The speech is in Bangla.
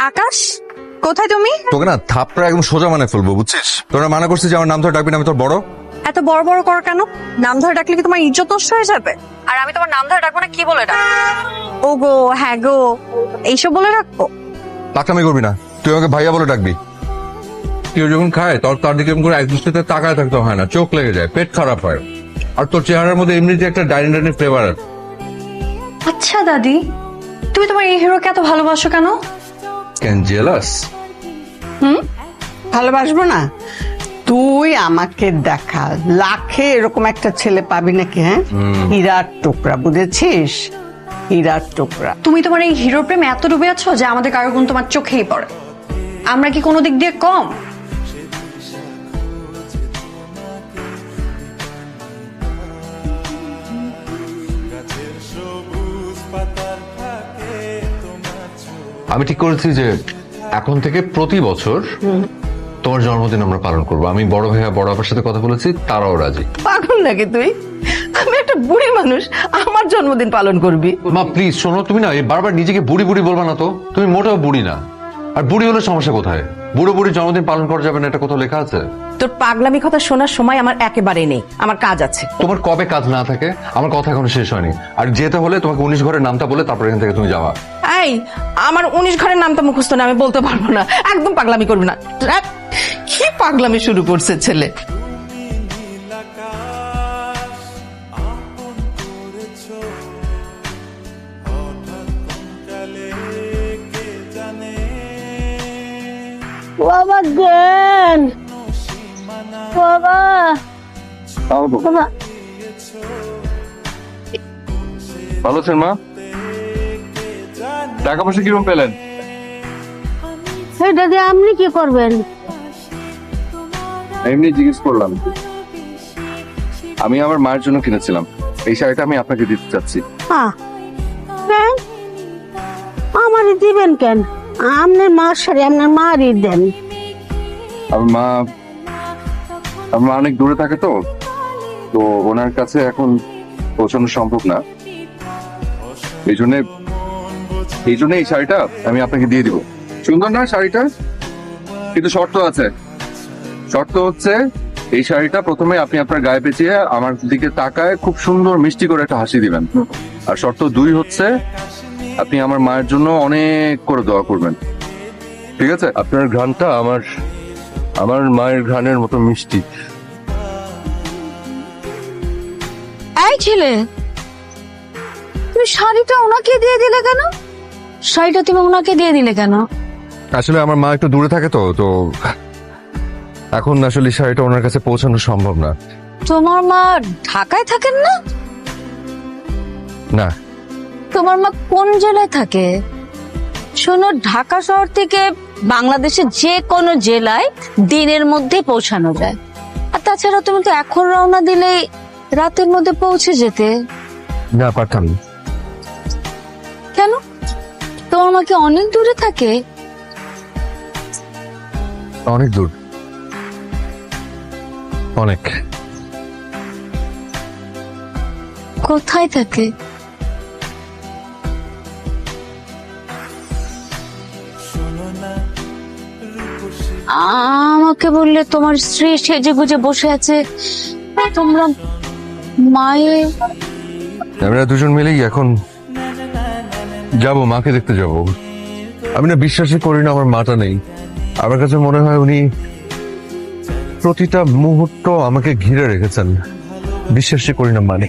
আকাশ, কোথায় তুমি? তোকে না থাপড়া একদম সোজা মানে ফেলবো, বুঝছিস? তোরা মানা করছিস যে আমার নাম ধরে ডাকবি না, আমি তোর বড়। এত বড় বড় কর কেন? নাম ধরে ডাকলে কি তোমার ইজ্জত নষ্ট হয়ে যাবে? আর আমি তোমার নাম ধরে ডাকবো না, কি বলে ডাকবো? ও গো, হ্যাঁ গো, এইসব বলে রাখবো? টাকামি করবি না, তুই আমাকে ভাইয়া বলে ডাকবি। কেউ যখন খায় তার দিকে করে এক দৃষ্টিতে তাকায় থাকতে হয় না, চোখ লেগে যায়, পেট খারাপ হয়। আর তোর চেহারার মধ্যে এমনিতে একটা ডাইনি ফ্লেভার আছে। আচ্ছা দাদি, তুমি তোমার এই হিরোকে এত ভালোবাসো কেন? Can jealous? ভালোবাসবো না? তুই আমাকে দেখা, লাখে এরকম একটা ছেলে পাবি নাকি? হ্যাঁ, হীরার টুকরা, বুঝেছিস? হীরার টুকরা। তুমি তোমার এই হিরো প্রেমে এত ডুবে আছো যে আমাদের কারো গুণ তোমার চোখেই পড়ে। আমরা কি কোনো দিক দিয়ে কম? আমি ঠিক করেছি যে এখন থেকে প্রতি বছর তোমার জন্মদিন আমরা পালন করব। আমি বড় ভাইয়া বড় আপার সাথে কথা বলেছি, তারাও রাজি। পাগল নাকি তুই? আমি একটা বুড়ি মানুষ, আমার জন্মদিন পালন করবি? মা প্লিজ শোনো, তুমি না এই বারবার নিজেকে বুড়ি বুড়ি বলবা না তো। তুমি মোটেও বুড়ি না। আর বুড়ি হলে সমস্যা কোথায়? বুড়ো বুড়ি জন্মদিন পালন করা যাবে না, এটা কোথাও লেখা আছে? তোর পাগলামি কথা শোনার সময় আমার একেবারেই নেই, আমার কাজ আছে। তোমার কবে কাজ না থাকে? আমার কথা এখনো শেষ হয়নি। আর যেতে হলে তোমাকে 19 ঘরের নামটা বলে তারপর এখান থেকে তুমি যাওয়া। এই, আমার 19 ঘরের নামটা মুখস্থ না, আমি বলতে পারবো না। একদম পাগলামি করবি না। কি পাগলামি শুরু করছে ছেলে। বাবা জ্ঞান, বাবা বাবা, ভালো আছেন মা? টাকা পয়সা কিরকম পেলেন? এটা দিয়ে আপনি কি করবেন? এমনি জিজ্ঞেস করলাম। আমি আমার মায়ের জন্য কিনেছিলাম, এই শাড়িটা আমি আপনাকে দিতে চাচ্ছি। কেন আমারই দিবেন কেন? আপনার মার সারি আপনার মারই দেন। আমার মা অনেক দূরে থাকে, তো তো ওনার কাছে এখন পৌঁছানো সম্ভব না। এই জন্য এই শাড়িটা আমি আপনাকে দিয়ে দিব। সুন্দর না শাড়িটা? কিন্তু শর্ত আছে। শর্ত হচ্ছে এই শাড়িটা প্রথমে আপনি আপনার গায়ে পেঁচিয়ে আমার দিকে তাকায় খুব সুন্দর মিষ্টি করে একটা হাসি দিবেন। আর শর্ত 2 হচ্ছে আপনি আমার মায়ের জন্য অনেক করে দোয়া করবেন। ঠিক আছে? আপনার ঘ্রাণটা আমার মায়ের ঘ্রাণের মতো মিষ্টি। এই ছেলে, তুমি শাড়িটা ওনাকে দিয়ে দিলে কেন? শাড়িটা তুমি ওনাকে দিয়ে দিলে কেন? আসলে আমার মা একটু দূরে থাকে, তো এখন আসলে শাড়িটা ওনার কাছে পৌঁছানো সম্ভব না। তোমার মা ঢাকায় থাকেন না? না। তোমার মা কোন জেলায় থাকে? শোনো, ঢাকা শহর থেকে বাংলাদেশের যে কোনো জেলায় দিনের মধ্যে পৌঁছানো যায়। আর তাছাড়া তুমি তো এখন রওনা দিলেই রাতের মধ্যে পৌঁছে যেতে। না, পারতাম না। কেন? তোমার মা কি অনেক দূরে থাকে? অনেক দূর, অনেক। কোথায় থাকে? আমাকে বললে তোমার স্ত্রী সেজে গুজে বসে আছে, তোমরা মায়ে। আমরা দুজন মিলেই এখন যাব, মাকে দেখতে যাব। আমি না বিশ্বাসই করি না আমার মাটা নেই। আমার কাছে মনে হয় উনি প্রতিটা মুহূর্ত আমাকে ঘিরে রেখেছেন। বিশ্বাসই করি না মানে।